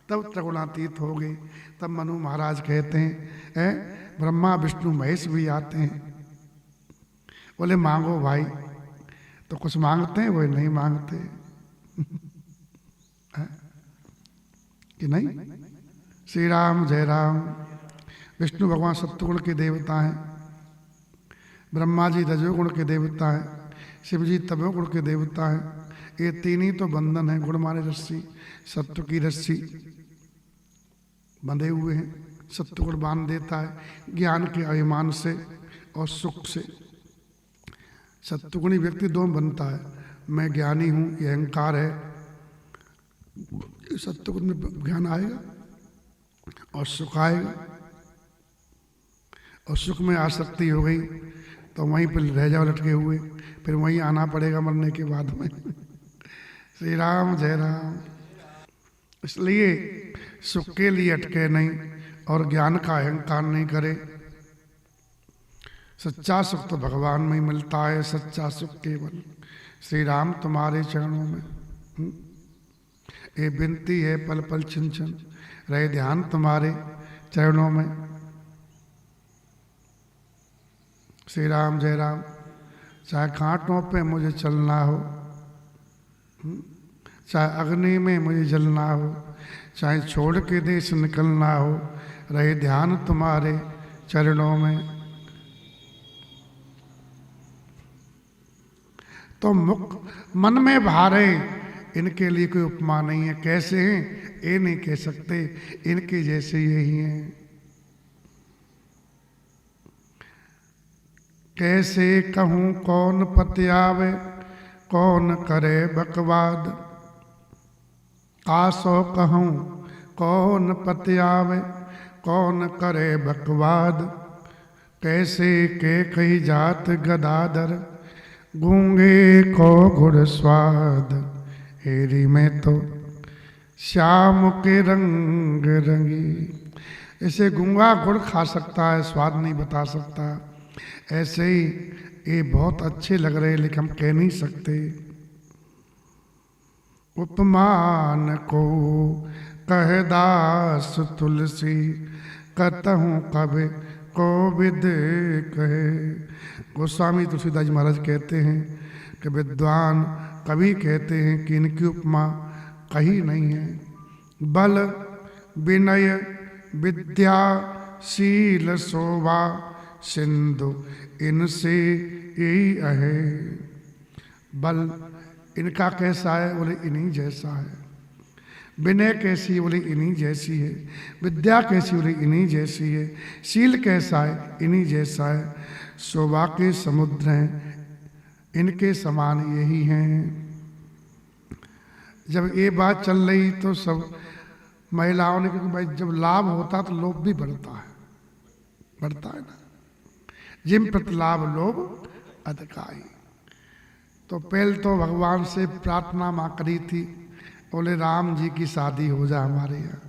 तब त्रिगुणातीत हो गए। तब मनु महाराज कहते हैं ब्रह्मा विष्णु महेश भी आते हैं। बोले मांगो भाई। तो कुछ मांगते हैं, वो नहीं मांगते है? कि नहीं? श्री राम जय राम। विष्णु भगवान सत्वगुण के देवता हैं, ब्रह्मा जी रजोगुण के देवता हैं, शिव जी तमोगुण के देवता हैं। ये तीन ही तो बंधन है, गुण माने रस्सी, सत्व की रस्सी बंधे हुए हैं। सत्वगुण बांध देता है ज्ञान के अभिमान से और सुख से। सत्वगुणी व्यक्ति दो बनता है, मैं ज्ञानी हूं, ये अहंकार है, सत्वगुण में ज्ञान आएगा और सुख आएगा। और सुख में आसक्ति हो गई तो वहीं पर रह जाओ लटके हुए, फिर वहीं आना पड़ेगा मरने के बाद में। श्री राम जय राम। इसलिए सुख के लिए अटके नहीं और ज्ञान का अहंकार नहीं करे। सच्चा सुख तो भगवान में ही मिलता है, सच्चा सुख केवल श्री राम तुम्हारे चरणों में। ये विनती है पल पल छिन छिन रहे ध्यान तुम्हारे चरणों में। श्री राम जय राम। चाहे कांटों पे मुझे चलना हो, चाहे अग्नि में मुझे जलना हो, चाहे छोड़ के देश निकलना हो, रहे ध्यान तुम्हारे चरणों में। तो मुख मन में भारे, इनके लिए कोई उपमा नहीं है। कैसे हैं ये नहीं कह सकते, इनके जैसे यही हैं। कैसे कहूँ कौन पत्यावे, कौन करे बकवाद। कासो कहूँ कौन पत्यावे, कौन करे बकवाद। कैसे के कही जात गदाधर, गूंगे को गुड़ स्वाद। हेरी में तो श्याम के रंग रंगी। ऐसे गूंगा गुड़ खा सकता है, स्वाद नहीं बता सकता। ऐसे ही ये बहुत अच्छे लग रहे लेकिन हम कह नहीं सकते। उपमान को कह दास तुलसी, कहूँ कभी को विद कहे। गोस्वामी तुलसीदास जी महाराज कहते हैं कि विद्वान कवि कहते हैं कि इनकी उपमा कहीं नहीं है। बल विनय विद्या शील शोभा सिंधु इनसे यही है। बल इनका कैसा है, बोले इन्हीं जैसा है। विनय कैसी, बोले इन्हीं जैसी है। विद्या कैसी, बोले इन्हीं जैसी है। शील कैसा है, इन्हीं जैसा है। शोभा के समुद्र हैं, इनके समान यही हैं। जब ये बात चल रही तो सब महिलाओं ने, क्योंकि भाई जब लाभ होता तो लोभ भी बढ़ता है ना। जिम प्रति लाभ लोभ अधिकाई। तो पहले तो भगवान से प्रार्थना माँ करी थी, बोले राम जी की शादी हो जाए हमारे यहाँ।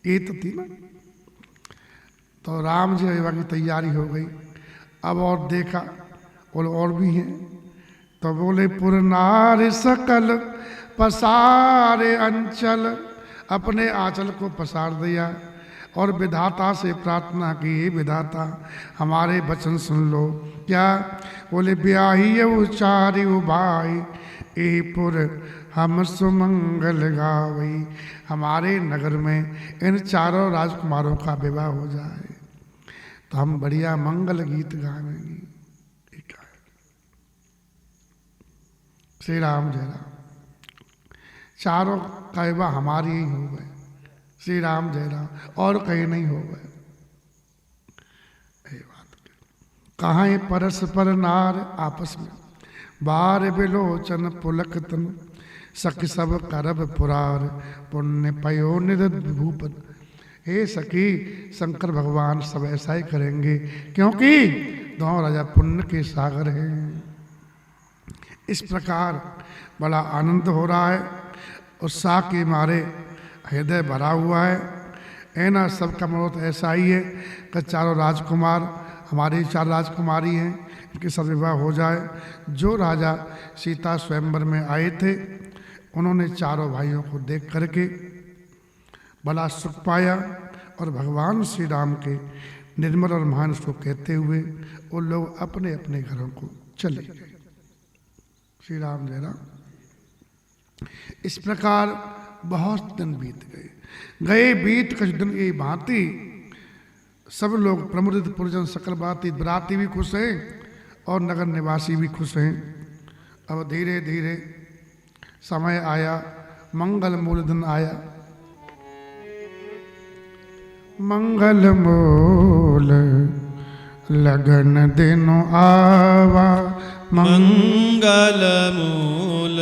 ये तो थी ना। तो राम जी विवाह की तैयारी हो गई। अब और देखा, बोले और भी हैं। तो बोले पुरनार सकल पसारे अंचल, अपने आंचल को पसार दिया और विधाता से प्रार्थना की, विधाता हमारे वचन सुन लो। क्या? बोले ब्याही उचारी भाई, ए पुर हम सुमंगल गावई। हमारे नगर में इन चारों राजकुमारों का विवाह हो जाए तो हम बढ़िया मंगल गीत गाएंगे। श्री राम जय राम। चारों का विवाह हमारी ही हो गए। श्री राम जय राम। और कहीं नहीं हो गए। कहाँ है परस्पर नार आपस में, बार बिलोचन पुलक तन। सखी सब करब पुरार, पुण्य पयो निभूपन। हे सखी, शंकर भगवान सब ऐसा ही करेंगे, क्योंकि दोनों राजा पुण्य के सागर हैं। इस प्रकार बड़ा आनंद हो रहा है, उत्साह के मारे हृदय भरा हुआ है। ऐना सबका मनोरथ ऐसा ही है कि चारों राजकुमार, हमारी 4 राजकुमारी हैं, इनके सब विवाह हो जाए। जो राजा सीता स्वयंवर में आए थे, उन्होंने चारों भाइयों को देख करके बड़ा सुख पाया और भगवान श्री राम के निर्मल और महान को कहते हुए वो लोग अपने अपने घरों को चले गए। श्री राम जय राम। इस प्रकार बहुत दिन बीत गए बीत कुछ दिन की भांति सब लोग प्रमुदित पुरजन सकल बाती बराती भी खुश हैं और नगर निवासी भी खुश हैं। अब धीरे धीरे समय आया, मंगल मूल दिन आया। मंगल मूल लगन दिन आवा, मंगल मूल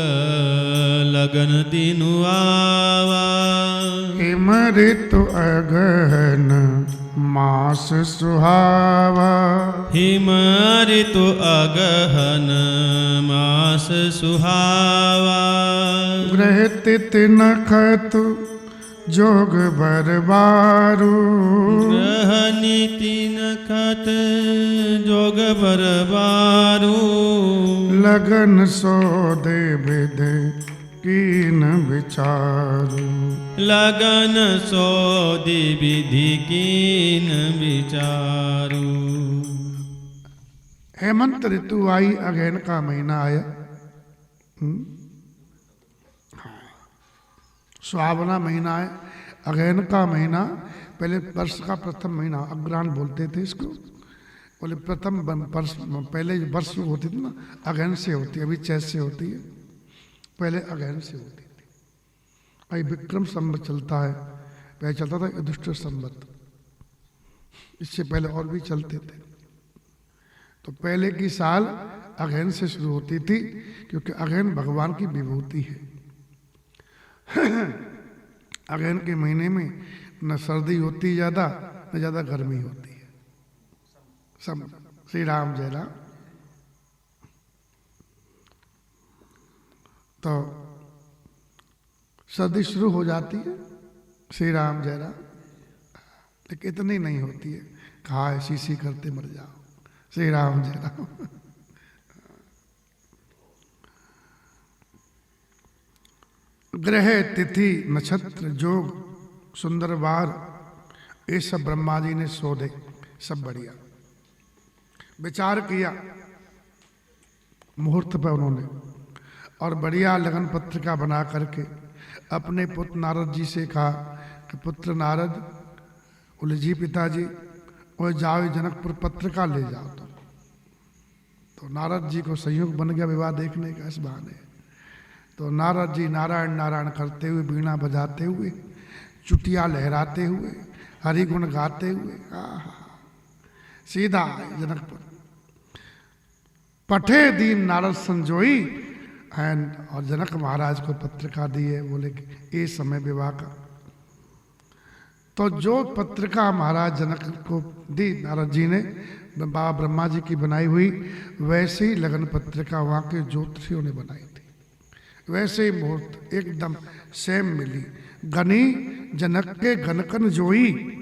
लगन दिन आवा। हिम ऋतु अगहन मास सुहावा, हिम ऋतु अगहन मास सुहावा। ग्रह तिथि नखतु जोग बरबारू, ग्रह नीति नखत जोग बरबारू। लगन सोदे विदे कीन विचारू, लगन सोदि विधि कीन विचारू। हेमंत ऋतु आई, अगहन का महीना आया। सुहावना महीना है, अगहन का महीना। पहले वर्ष का प्रथम महीना अग्रहायण बोलते थे इसको। बोले प्रथम वर्ष, पहले वर्ष होती थी ना अगहन से होती है, अभी चैत से होती है, पहले अगहन से होती थी। अभी विक्रम संवत चलता है, पहले चलता था युधिष्ठिर संवत, इससे पहले और भी चलते थे। तो पहले की साल अगहन से शुरू होती थी, क्योंकि अगहन भगवान की विभूति है। अगहन के महीने में न सर्दी होती ज्यादा, न ज्यादा गर्मी होती है। सब श्री राम जय राम। तो सर्दी शुरू हो जाती है, श्री राम जय राम, लेकिन इतनी नहीं होती है, कहा है शीशी करते मर जाओ। श्री राम जय राम। ग्रह तिथि नक्षत्र जोग सुंदर वार, ये सब ब्रह्मा जी ने शोधे, सब बढ़िया विचार किया मुहूर्त पर उन्होंने, और बढ़िया लगन पत्रिका बना करके अपने पुत्र नारद जी से कहा कि पुत्र नारद, बोले जी पिताजी, और जाओ जनकपुर पत्रिका ले जाओ। तो नारद जी को संयोग बन गया विवाह देखने का इस बहाने। तो नारद जी नारायण नारायण करते हुए, वीणा बजाते हुए, चुटिया लहराते हुए, हरि गुण गाते हुए सीधा जनकपुर। पठे दीन नारद संजोई, और जनक महाराज को पत्रिका दी है, बोले कि ये समय विवाह का। तो जो पत्रिका महाराज जनक को दी नारद जी ने, बाबा ब्रह्मा जी की बनाई हुई, वैसे ही लगन पत्रिका वहाँ के ज्योतिषियों ने बनाई थी। वैसे ही मुहूर्त एकदम सेम मिली। गनी जनक के गनकन जोई,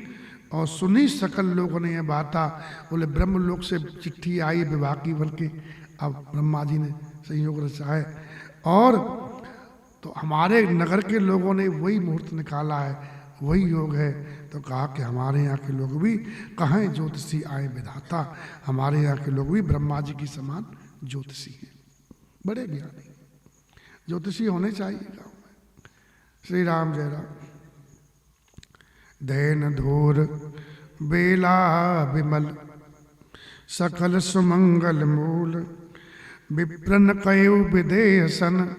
और सुनी सकल लोगों ने यह बाता। बोले ब्रह्मलोक से चिट्ठी आई विवाह की, बल्कि अब ब्रह्मा जी ने संयोग रचा है, और तो हमारे नगर के लोगों ने वही मुहूर्त निकाला है, वही योग है। तो कहा कि हमारे यहाँ के लोग भी कहाँ ज्योतिषी आए विधाता, हमारे यहाँ के लोग भी ब्रह्मा जी की समान ज्योतिषी हैं, बड़े ज्ञानी ज्योतिषी होने चाहिए गाँव में। श्री राम जय राम। दैन धूर बेला विमल, सकल सुमंगल मूल, विप्रन कयु विदेह सन,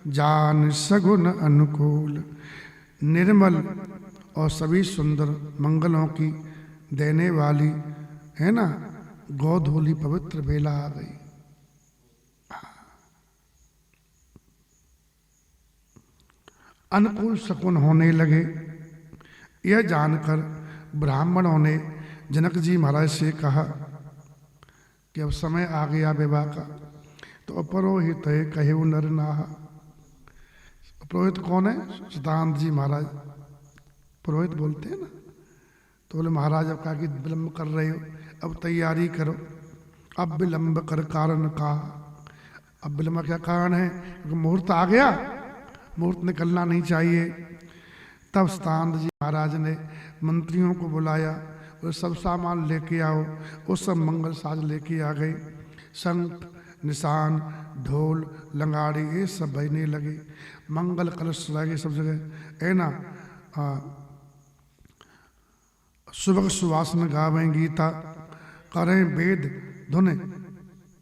जान सगुन अनुकूल। निर्मल और सभी सुंदर मंगलों की देने वाली है ना, गोधूली पवित्र बेला आ गई। अनुकूल शकुन होने लगे। यह जानकर ब्राह्मणों ने जनक जी महाराज से कहा कि अब समय आ गया विवाह का। तो अपरोहित है कहे नर नाहा। पुरोहित कौन है? सदानंद जी महाराज पुरोहित बोलते हैं ना। तो बोले महाराज अब कहा कि विलंब कर रहे हो, अब तैयारी करो। अब विलंब कर कारण कहा। अब विलंब क्या कारण है? क्योंकि मुहूर्त आ गया, मुहूर्त निकलना नहीं चाहिए। तब सदानंद जी महाराज ने मंत्रियों को बुलाया और सब सामान लेके आओ। वो सब मंगल साज लेके आ गए। शंख, निशान, ढोल लंगाड़ी ये सब बजने लगे, मंगल कलश लगे सब जगह, है ना। सुबह सुवासन गावें गीता, करें वेद ध्वनि,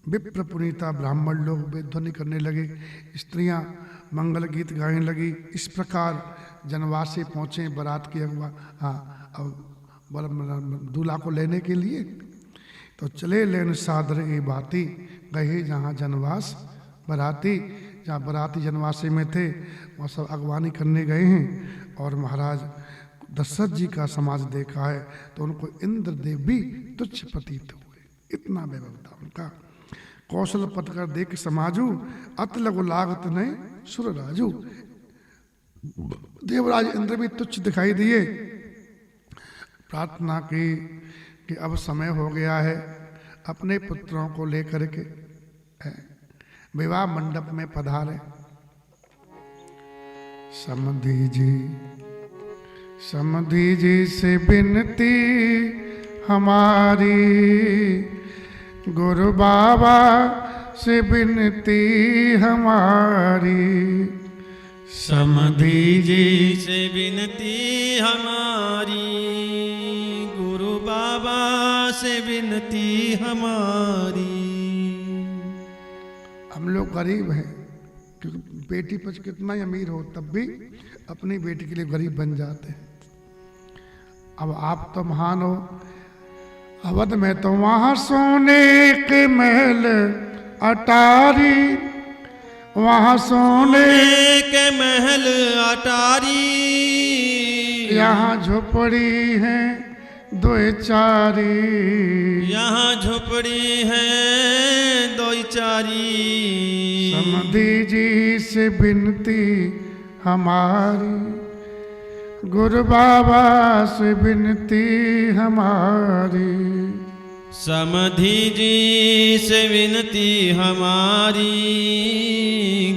विप्र पुनीता ब्राह्मण लोग वेद ध्वनि करने लगे, स्त्रियां मंगल गीत गाने लगी। इस प्रकार जनवासी पहुंचे बारात की अगवा, दूल्हा को लेने के लिए। तो चले लेन सादर ए बाती, गए जहाँ जनवास बराती, जहाँ बराती जनवासी में थे वहाँ सब अगवानी करने गए हैं। और महाराज दशरथ जी का समाज देखा है तो उनको इंद्रदेव भी तुच्छ प्रतीत हुए, इतना वैभव था उनका। कौशल पटकर देख समाजू, अत लघु लागत नहीं सुर राजू। देवराज इंद्र भी तुच्छ दिखाई दिए। प्रार्थना की कि अब समय हो गया है, अपने पुत्रों को लेकर के विवाह मंडप में पधारे। समधी जी से विनती हमारी, गुरु बाबा से विनती हमारी। समधी जी से विनती हमारी, गुरु बाबा से विनती हमारी। हम लोग गरीब हैं, क्योंकि बेटी पर कितना ही अमीर हो तब भी अपनी बेटी के लिए गरीब बन जाते हैं। अब आप तो महान हो, अवध में तो वहां सोने के महल अटारी, वहां सोने के महल अटारी, यहाँ झोपड़ी है दो चारी, यहाँ झोपड़ी है दो चारी। समधी जी से विनती हमारी, गुरु बाबा से विनती हमारी। समधी जी से विनती हमारी,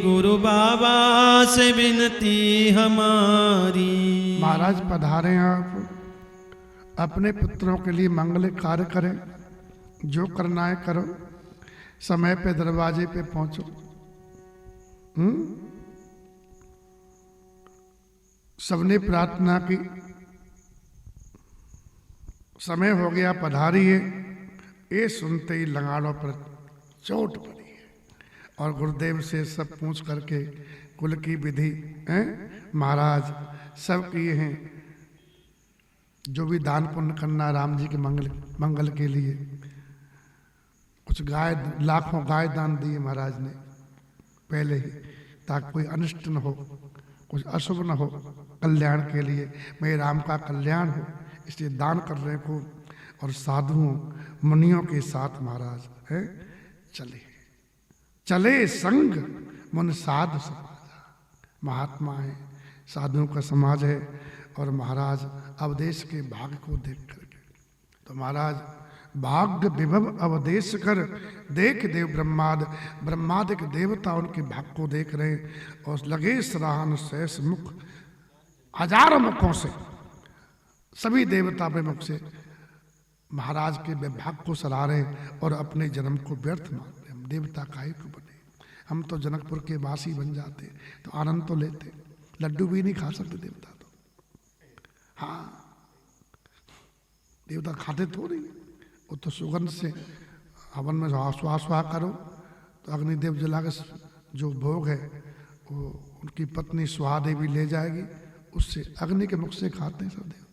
गुरु बाबा से विनती हमारी। महाराज पधारे आप, अपने पुत्रों के लिए मंगल कार्य करें, जो करना है करो, समय पे दरवाजे पे पहुंचो। सबने प्रार्थना की, समय हो गया पधारिए। ये सुनते ही लंगाड़ों पर चोट पड़ी है और गुरुदेव से सब पूछ करके कुल की विधि है महाराज सब किए हैं। जो भी दान पुण्य करना राम जी के मंगल के लिए, कुछ गाय, लाखों गाय दान दिए महाराज ने पहले ही, ताकि कोई अनिष्ट न हो, कुछ अशुभ न हो, कल्याण के लिए, मेरे राम का कल्याण हो, इसलिए दान कर रहे को। और साधुओं मुनियों के साथ महाराज है चले संग मुन साधु समाज। महात्मा है, साधुओं का समाज है। और महाराज अवदेश के भाग्य को देख करके, तो महाराज भाग्य विभव अवदेश कर देख देव ब्रह्मादिक देवता उनके भाग्य को देख रहे और लगे सराहन शेष मुख, हजारों मुखों से सभी देवता के मुख से महाराज के विभाग को सराह रहे और अपने जन्म को व्यर्थ मान रहे। हम देवता काहे को बने, हम तो जनकपुर के वासी बन जाते तो आनंद तो लेते, लड्डू भी नहीं खा सकते देवता तो। हाँ, देवता खाते थोड़ी, वो तो सुगंध से हवन में स्वाहा करो तो अग्निदेव जला के जो भोग है वो उनकी पत्नी स्वाहा देवी ले जाएगी, उससे अग्नि के मुख से खाते हैं सब देवता।